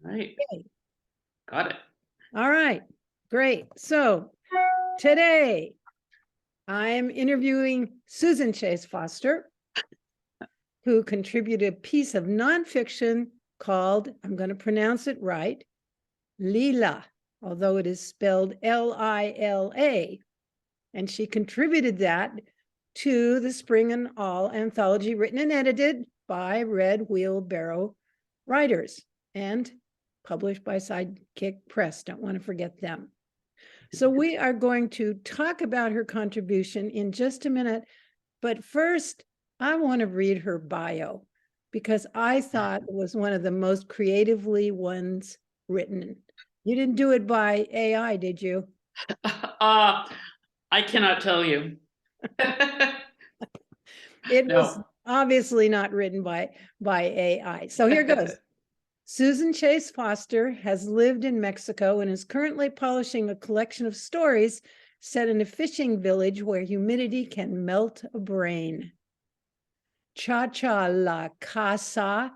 right. Okay. Got it. All right, great. So today I'm interviewing Susan Chase Foster, who contributed a piece of nonfiction called, I'm going to pronounce it right, Lila, although it is spelled Lila. And she contributed that to the Spring and All anthology, written and edited by Red Wheelbarrow Writers and published by Sidekick Press. Don't want to forget them. So we are going to talk about her contribution in just a minute. But first, I want to read her bio because I thought it was one of the most creatively ones written. You didn't do it by AI, did you? I cannot tell you. It was No. obviously not written by AI. So here goes. Susan Chase Foster has lived in Mexico and is currently polishing a collection of stories set in a fishing village where humidity can melt a brain. Cha-cha la casa.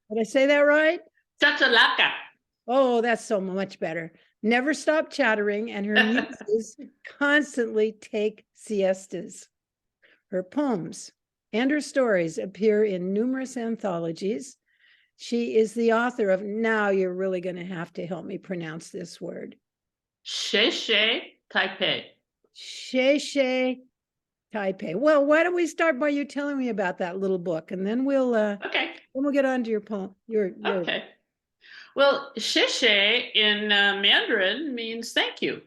Did I say that right? Chachalaca. Oh, that's so much better. Never stop chattering, and her muses constantly take siestas. Her poems and her stories appear in numerous anthologies. She is the author of, now you're really going to have to help me pronounce this word. Sheshe Taipei. Sheshe Taipei. Well, why don't we start by you telling me about that little book, and then we'll Okay. then we'll get on to your poem. Your Okay. Well, sheshe in Mandarin means thank you.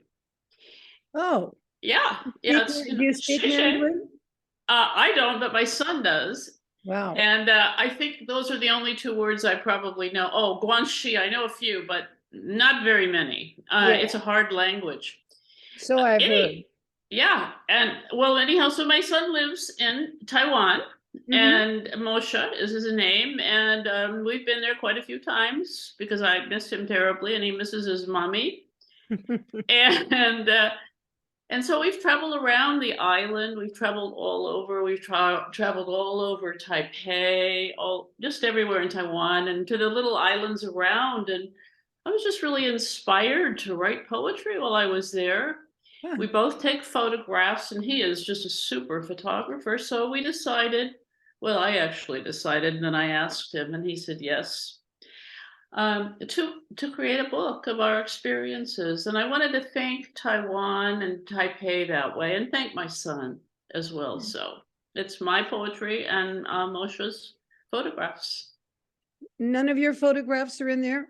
Oh, Yeah. Yeah. It's, do you speak sheshe. Mandarin? I don't, but my son does. Wow. And I think those are the only two words I probably know. Oh, Guanxi, I know a few, but not very many. Yeah. It's a hard language. So I've heard. Yeah. And well, anyhow, so my son lives in Taiwan, and Moshe is his name. And we've been there quite a few times because I miss him terribly and he misses his mommy. and and so we've traveled around the island. We've traveled all over. We've traveled all over Taipei, all just everywhere in Taiwan, and to the little islands around. And I was just really inspired to write poetry while I was there. Huh. We both take photographs, and he is just a super photographer. So we decided, well, I actually decided, and then I asked him, and he said yes. To create a book of our experiences. And I wanted to thank Taiwan and Taipei that way, and thank my son as well. So it's my poetry and Moshe's photographs. None of your photographs are in there?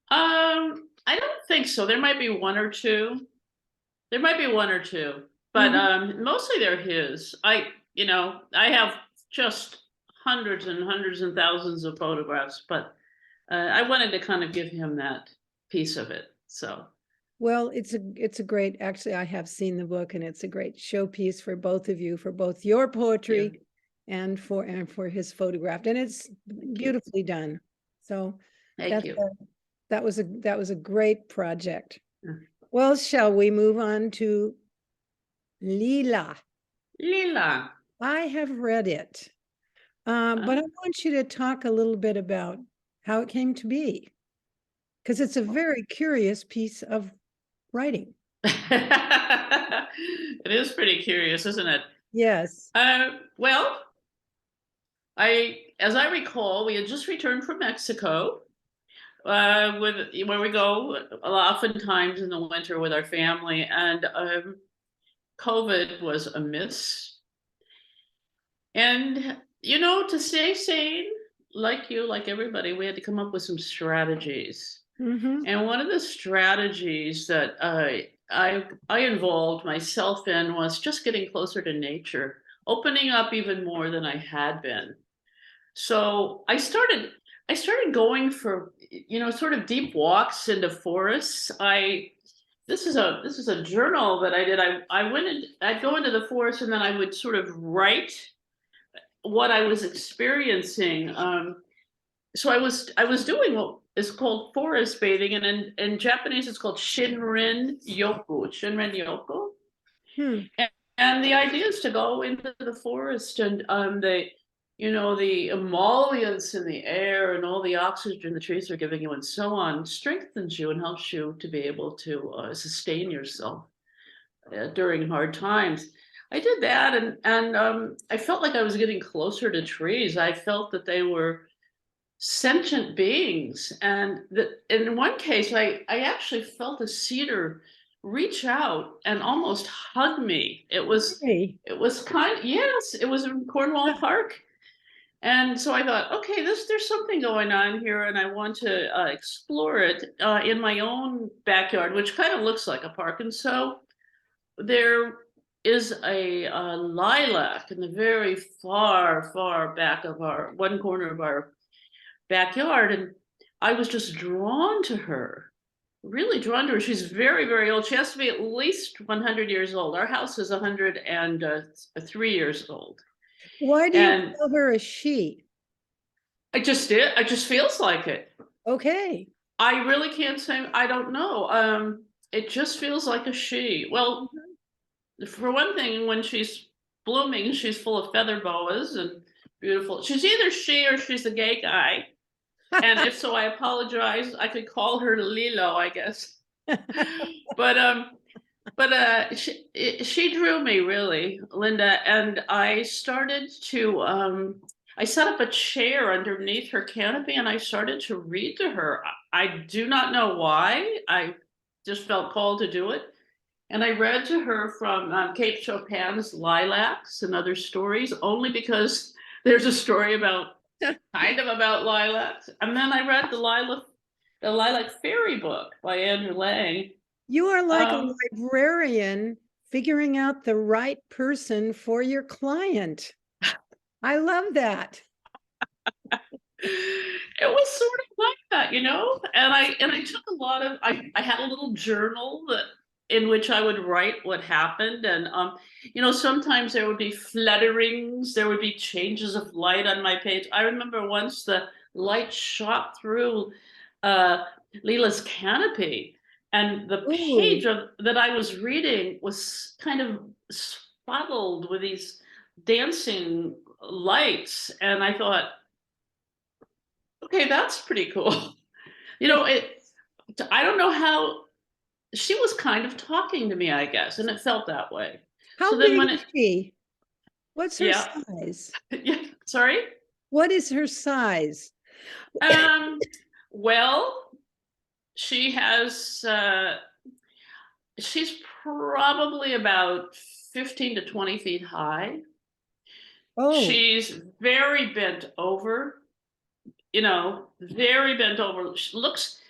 I don't think so. There might be one or two. There might be one or two, but mostly they're his. I have just hundreds and hundreds and thousands of photographs, but I wanted to kind of give him that piece of it. So, well, it's a great. Actually, I have seen the book, and it's a great showpiece for both of you, for both your poetry and for his photograph, and it's beautifully done. So, thank you. That was a great project. Well, shall we move on to Lila? Lila. I have read it, but I want you to talk a little bit about how it came to be, because it's a very curious piece of writing. It is pretty curious, isn't it? Yes. Well, as I recall, we had just returned from Mexico, where we go oftentimes in the winter with our family, and COVID was amiss. And to stay sane, like everybody, we had to come up with some strategies. And one of the strategies that I involved myself in was just getting closer to nature, opening up even more than I had been. So I started going for sort of deep walks into forests. This is a journal that I did. I'd go into the forest, and then I would sort of write what I was experiencing. So I was doing what is called forest bathing, and in Japanese it's called Shinrin Yoku. Shinrin Yoku. And the idea is to go into the forest, and the emollients in the air and all the oxygen the trees are giving you and so on strengthens you and helps you to be able to sustain yourself during hard times. I did that, and I felt like I was getting closer to trees. I felt that they were sentient beings, and that in one case, I actually felt a cedar reach out and almost hug me. Hey. It was yes, it was in Cornwall Park. And so I thought, okay, there's something going on here, and I want to explore it in my own backyard, which kind of looks like a park. And so there is a lilac in the very far, far back of our one corner of our backyard, and I was just drawn to her, really drawn to her. She's very, very old. She has to be at least 100 years old. Our house is 103 years old, Why do you and call her a she? I just did. It just feels like it. Okay. I really can't say. I don't know. It just feels like a she. Well, for one thing, when she's blooming, she's full of feather boas and beautiful. She's either she or she's a gay guy. And if so, I apologize. I could call her Lilo, I guess. But she drew me really, Linda, and I started to I set up a chair underneath her canopy and I started to read to her. I do not know why. I just felt called to do it. And I read to her from Kate Chopin's Lilacs and Other Stories, only because there's a story about kind of about lilacs. And then I read the Lilac Fairy book by Andrew Lang. You are like a Um, librarian figuring out the right person for your client. I love that. it was sort of like that, and I took a lot of I had a little journal that in which I would write what happened, and sometimes there would be flutterings, there would be changes of light on my page. I remember once the light shot through uh Leela's canopy, and the page Ooh. that I was reading was kind of spottled with these dancing lights, and I thought, okay, that's pretty cool. It. I don't know how she was kind of talking to me, I guess, and it felt that way. So How then big when is it, she? What's her yeah, size? yeah, sorry. What is her size? Um, well, she has, she's probably about 15 to 20 feet high. Oh, She's very bent over, very bent over. She looks,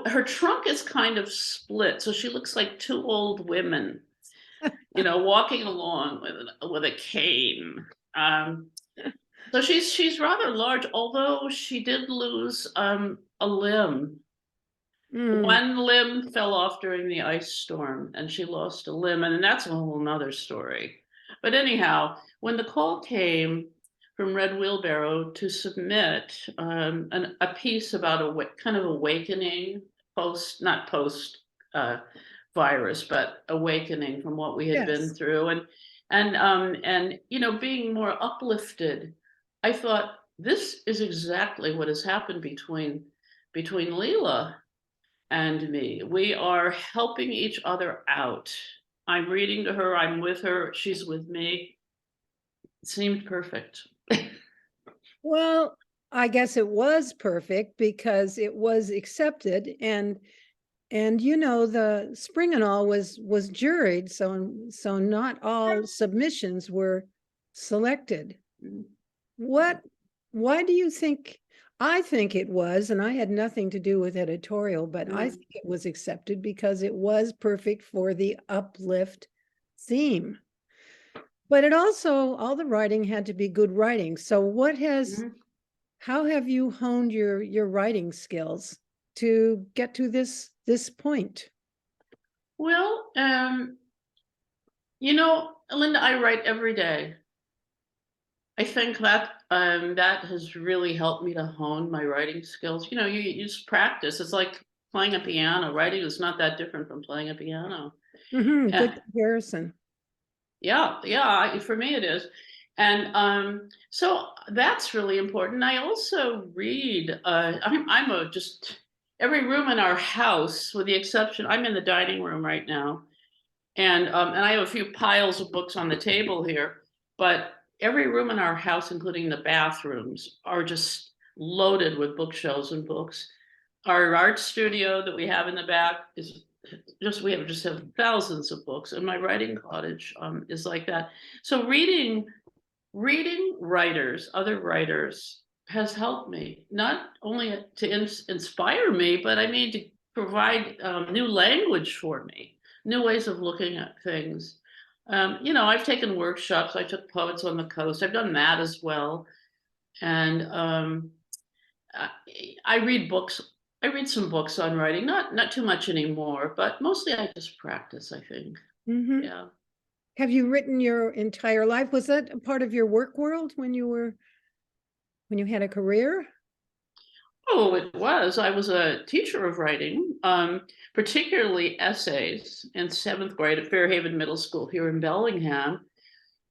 her trunk is kind of split, so she looks like two old women, walking along with a cane. Um, so she's rather large, although she did lose a limb. mm, One limb fell off during the ice storm, and she lost a limb, and that's a whole nother story. But anyhow, when the call came from Red Wheelbarrow to submit a piece about kind of awakening not post uh, virus, but awakening from what we had been yes. through, and being more uplifted, I thought this is exactly what has happened between Leela and me. We are helping each other out. I'm reading to her, I'm with her, she's with me. It seemed perfect. Well, I guess it was perfect because it was accepted and the spring and all was juried, so not all submissions were selected. What why do you think I think it was, and I had nothing to do with editorial, but I think it was accepted because it was perfect for the uplift theme. But it also all the writing had to be good writing. So how have you honed your writing skills to get to this point? Well, Linda, I write every day. I think that has really helped me to hone my writing skills. You just practice. It's like playing a piano. Writing is not that different from playing a piano. Mm-hmm, Uh, good comparison. yeah, yeah. For me, it is. And so that's really important. I also read. I'm a just every room in our house, with the exception, I'm in the dining room right now, and I have a few piles of books on the table here. But every room in our house, including the bathrooms, are just loaded with bookshelves and books. Our art studio that we have in the back is just we have thousands of books, and my writing cottage is like that. So reading writers, other writers, has helped me not only to inspire me, but I mean to provide new language for me, new ways of looking at things. I've taken workshops. I took Poets on the Coast. I've done that as well, and I, I read books. I read some books on writing, not too much anymore, but mostly I just practice, I think. Mhm. Yeah. Have you written your entire life? Was that a part of your work world when you had a career? Oh, it was. I was a teacher of writing, particularly essays in seventh grade at Fairhaven Middle School here in Bellingham,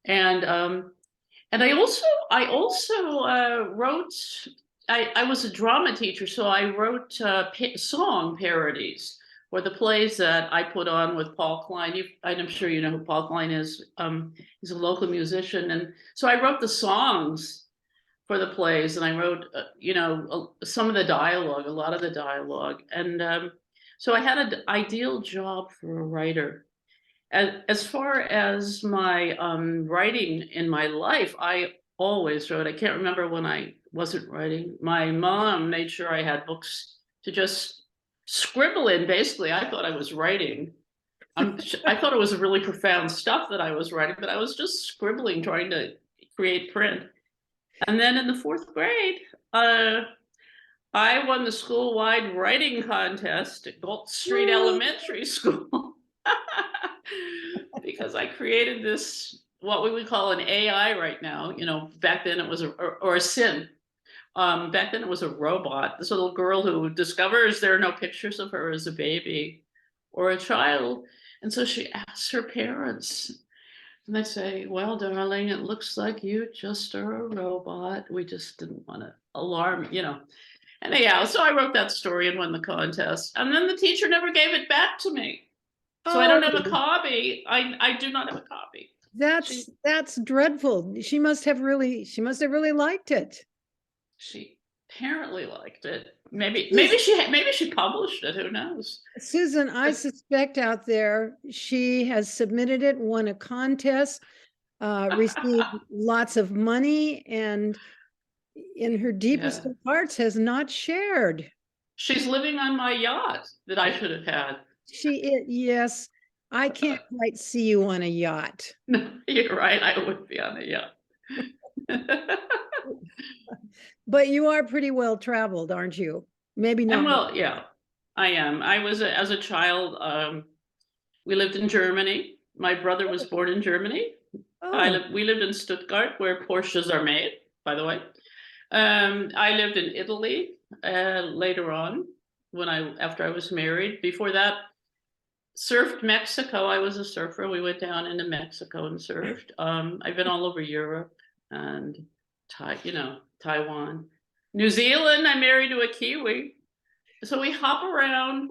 and I also wrote. I was a drama teacher, so I wrote song parodies for the plays that I put on with Paul Klein. I'm sure you know who Paul Klein is. He's a local musician, and so I wrote the songs for the plays, and I wrote, some of the dialogue, a lot of the dialogue, and so I had an ideal job for a writer. As far as my writing in my life, I always wrote. I can't remember when I wasn't writing. My mom made sure I had books to just scribble in. Basically, I thought I was writing. I thought it was really profound stuff that I was writing, but I was just scribbling, trying to create print. And then in the fourth grade, uh, I won the school-wide writing contest at Galt Street Elementary School because I created this, what we would call an AI right now. Back then it was or a SIN. Back then it was a robot. This little girl who discovers there are no pictures of her as a baby or a child. And so she asks her parents, and they say, well, darling, it looks like you just are a robot. We just didn't want to alarm. Anyhow, so I wrote that story and won the contest. And then the teacher never gave it back to me. So I don't have a Oh, copy. I do not have a copy. that's dreadful. She must have really liked it. She apparently liked it. Maybe Susan, she published it. Who knows? Susan, I suspect out there she has submitted it, won a contest, received lots of money, and in her deepest Yeah. of hearts has not shared. She's living on my yacht that I should have had. Yes, I can't quite see you on a yacht. No, you're right. I would be on a yacht. But you are pretty well traveled, aren't you? Maybe And not. well, yeah, I am. As a child, we lived in Germany. My brother was born in Germany. Oh, We lived in Stuttgart, where Porsches are made, by the way. I lived in Italy later on after I was married. Before that, surfed Mexico. I was a surfer. We went down into Mexico and surfed. I've been all over Europe and Taiwan, New Zealand. I'm married to a Kiwi, so we hop around.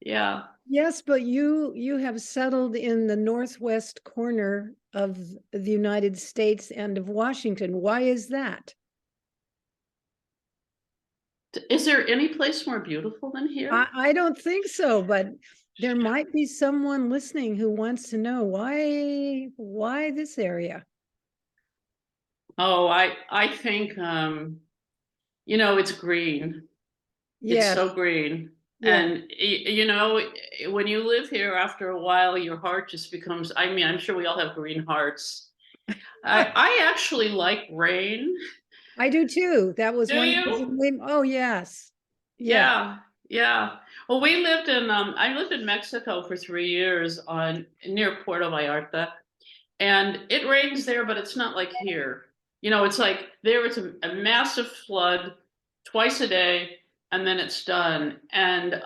Yeah. yes, but you have settled in the northwest corner of the United States and of Washington. Why is that? Is there any place more beautiful than here? I don't think so, but there might be someone listening who wants to know why this area. Oh, I think it's green. It's Yes, so green. yes. And when you live here after a while, your heart just becomes, I mean, I'm sure we all have green hearts. I actually like rain. I do too. That was Do one you? reason oh yes. Yeah. Yeah, yeah. Well, I lived in Mexico for 3 years near Puerto Vallarta, and it rains there, but it's not like here. It's like there it's a massive flood twice a day, and then it's done. And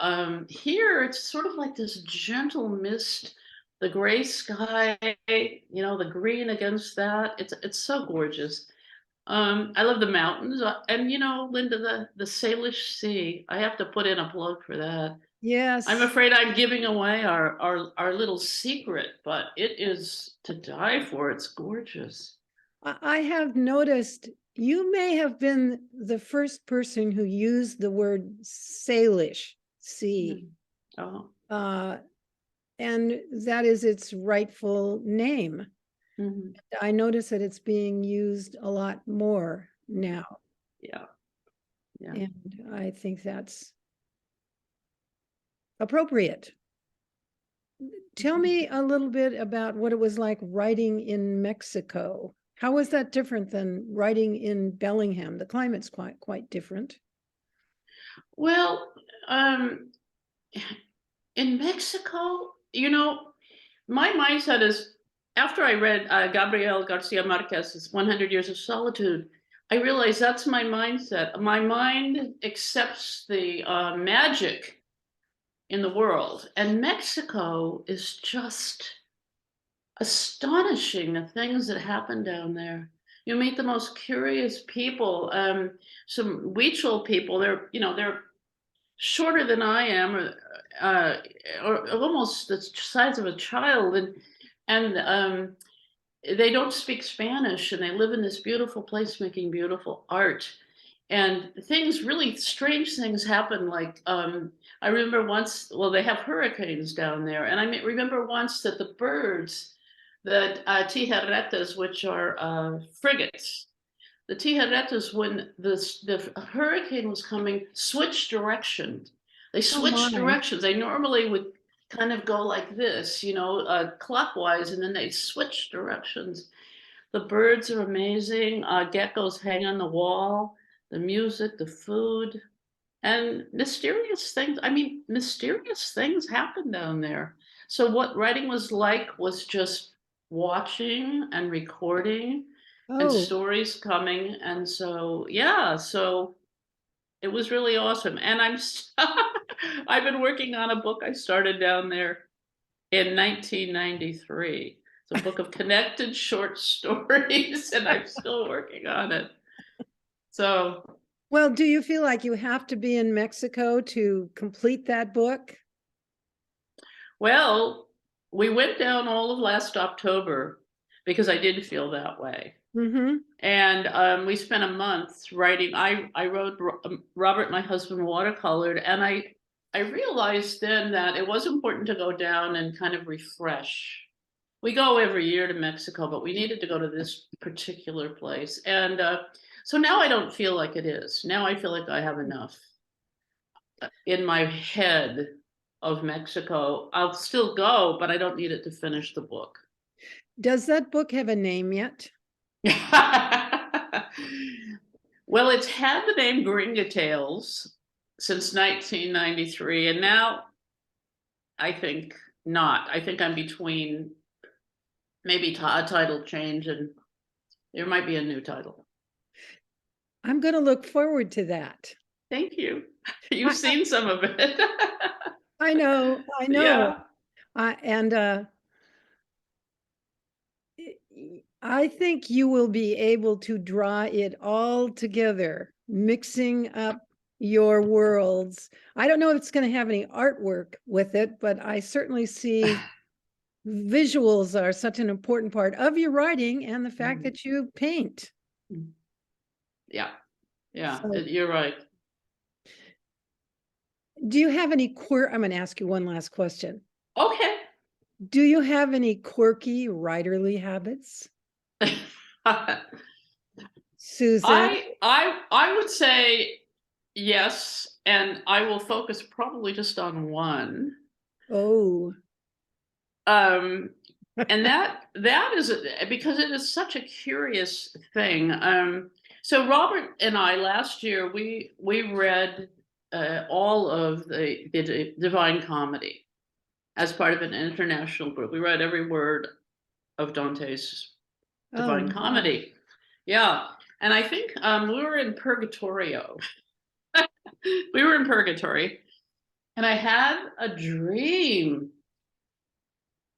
here it's sort of like this gentle mist the gray sky, the green against that. It's so gorgeous. I love the mountains, and Linda, the Salish Sea. I have to put in a plug for that. I'm Yes. afraid I'm giving away our little secret, but it is to die for. It's gorgeous. I have noticed you may have been the first person who used the word Salish Sea. Oh. And that is its rightful name. Mhm. I notice that it's being used a lot more now. Yeah. Yeah. And I think that's appropriate. Tell me a little bit about what it was like writing in Mexico. How was that different than writing in Bellingham? The climate's quite different. Well, in Mexico, my mindset is after I read Gabriel Garcia Marquez's 100 Years of Solitude, I realized that's my mindset. My mind accepts the magic in the world. And Mexico is just astonishing, the things that happen down there. You meet the most curious people. Some Huichol people, they're shorter than I am, or almost the size of a child, and they don't speak Spanish, and they live in this beautiful place making beautiful art. And really strange things happen. Like I remember once, well, they have hurricanes down there, and remember once that the birds, that tijeretas, which are frigates, the tijeretas, when the hurricane was coming, switched directions. They Oh switched my. directions. They normally would kind of go like this, clockwise, and then they switch directions. The birds are amazing. Geckos hang on the wall. The music, the food, and mysterious things. I mean, mysterious things happen down there. So what writing was like was just watching and recording and Oh, stories coming. And so, yeah, so it was really awesome. And I've been working on a book I started down there in 1993. It's a book of connected short stories, and I'm still working on it. So, well, do you feel like you have to be in Mexico to complete that book? well, we went down all of last October because I did feel that way. Mm-hmm. And we spent a month writing. I wrote Robert, my husband, watercolored, and I realized then that it was important to go down and kind of refresh. We go every year to Mexico, but we needed to go to this particular place, and so now I don't feel like it is. Now I feel like I have enough in my head of Mexico. I'll still go, but I don't need it to finish the book. Does that book have a name yet? Well, it's had the name Gringa Tales since 1993, and now I think not. I think I'm between maybe a title change, and there might be a new title. I'm going to look forward to that. Thank you. You've I, seen some of it. I know, I know. Yeah. And I think you will be able to draw it all together, mixing up your worlds. I don't know if it's going to have any artwork with it, but I certainly see visuals are such an important part of your writing and the fact that you paint. Yeah. Yeah. So, You're right. do you have any I'm going to ask you one last question. Okay. Do you have any quirky writerly habits? Susan? I would say yes, and I will focus probably just on one. Oh. Um, and that is because it is such a curious thing. So Robert and I last year we read all of the Divine Comedy as part of an international group. We read every word of Dante's Oh Divine my. Comedy. Yeah, and I think we were in Purgatorio. We were in Purgatory, and I had a dream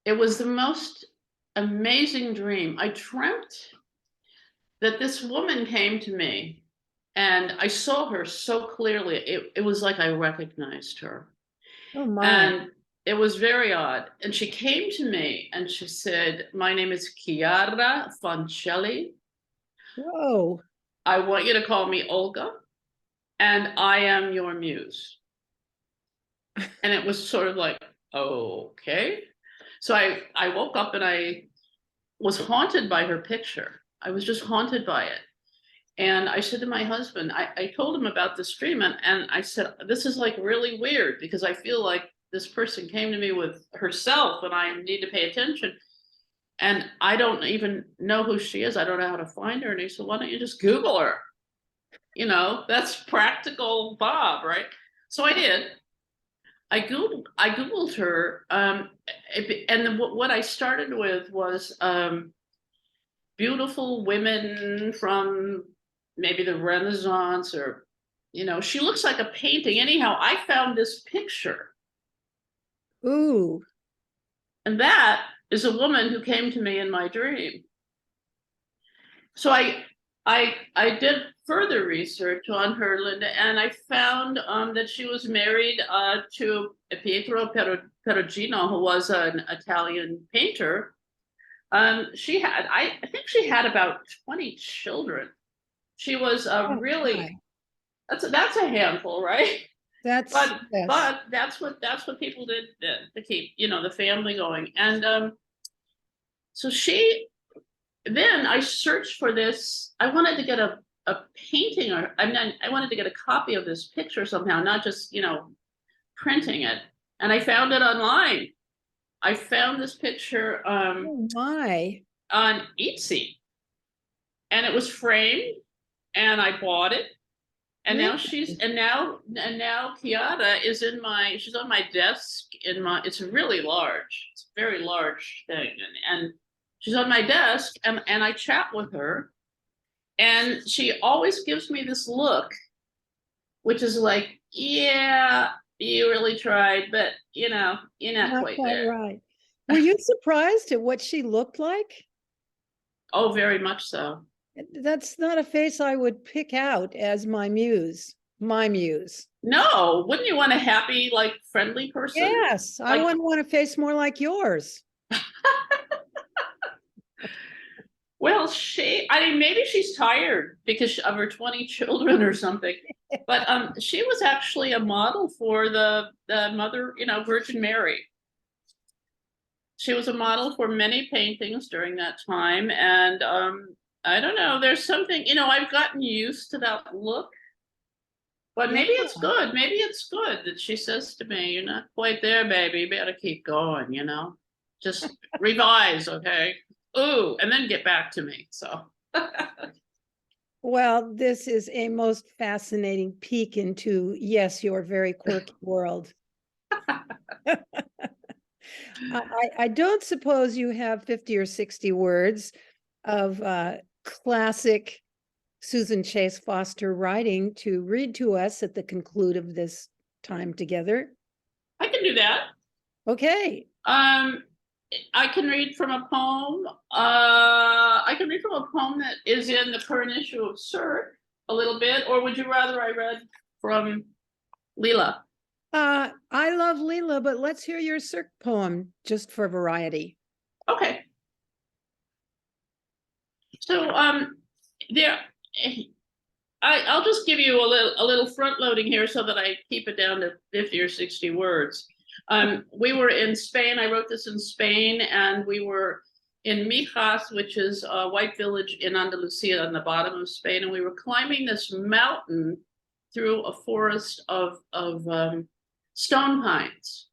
It was the most amazing dream. I dreamt that this woman came to me and I saw her so clearly. It was like I recognized her. Oh my. And it was very odd. And she came to me and she said, "My name is Chiara Foncelli. Whoa. I want you to call me Olga, and I am your muse." And it was sort of like, okay. So I woke up and I was haunted by her picture. I was just haunted by it. And I said to my husband, I told him about this dream, and I said, this is like really weird because I feel like this person came to me with herself and I need to pay attention. And I don't even know who she is. I don't know how to find her. And he said, why don't you just Google her? You know, that's practical Bob, right? So I did. I Googled her. What I started with was beautiful women from maybe the Renaissance, or, she looks like a painting. Anyhow, I found this picture, Ooh. and that is a woman who came to me in my dream. So I did further research on her, Linda, and I found that she was married to Pietro Perugino, who was an Italian painter. I think she had about 20 children. She was Oh really, my. that's a handful, right? That's But yes. but that's what people did to keep, the family going. And so then I searched for this. I wanted to get a painting, or I wanted to get a copy of this picture somehow, not just, printing it. And I found it online. I found this picture Oh my. on Etsy, and it was framed, and I bought it. And Really? now Kiara is she's on my desk it's really large. It's a very large thing. And she's on my desk, and I chat with her, and she always gives me this look, which is like, yeah, you really tried, but you're not Not quite quite there. right. Were you surprised at what she looked like? Oh, very much so. That's not a face I would pick out as my muse. My muse. No, wouldn't you want a happy, like, friendly person? Yes, I Like, wouldn't want a face more like yours. well, I mean, maybe she's tired because of her 20 children or something. But she was actually a model for the mother, Virgin Mary. She was a model for many paintings during that time. And I don't know, there's something, I've gotten used to that look, but Yeah. maybe it's good. Maybe it's good that she says to me, "You're not quite there, baby. You better keep going, Just revise, okay? Ooh, and then get back to me." So Well, this is a most fascinating peek into, yes, your very quirky world. I don't suppose you have 50 or 60 words of classic Susan Chase Foster writing to read to us at the conclude of this time together. I can do that. Okay. I can read from a poem. I can read from a poem that is in the current issue of Sir a little bit, or would you rather I read from Leela? I love Leela, but let's hear your Cirque poem just for variety. Okay. So there, I'll just give you a little front loading here so that I keep it down to 50 or 60 words. We were in Spain. I wrote this in Spain, and we were in Mijas, which is a white village in Andalusia on the bottom of Spain, and we were climbing this mountain through a forest of stone pines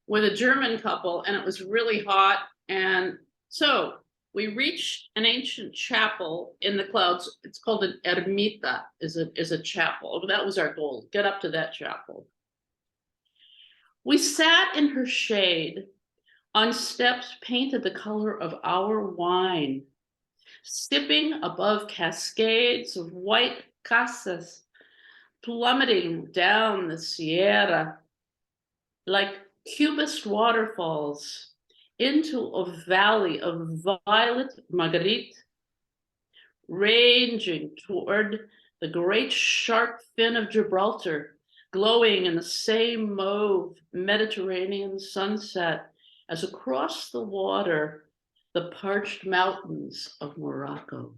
with a German couple, and it was really hot. And so we reached an ancient chapel in the clouds. It's called an ermita, is a chapel. That was our goal, get up to that chapel. We sat in her shade on steps painted the color of our wine, sipping above cascades of white casas plummeting down the Sierra like cubist waterfalls into a valley of violet marguerite, ranging toward the great shark fin of Gibraltar, glowing in the same mauve Mediterranean sunset as across the water, the parched mountains of Morocco.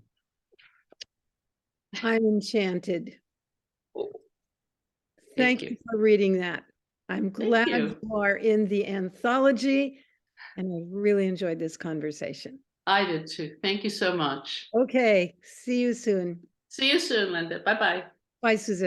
I'm enchanted. Thank Thank you. you for reading that. I'm glad you. you are in the anthology, and I really enjoyed this conversation. I did too. Thank you so much. Okay, see you soon. See you soon, Linda. Bye-bye. Bye, Susan.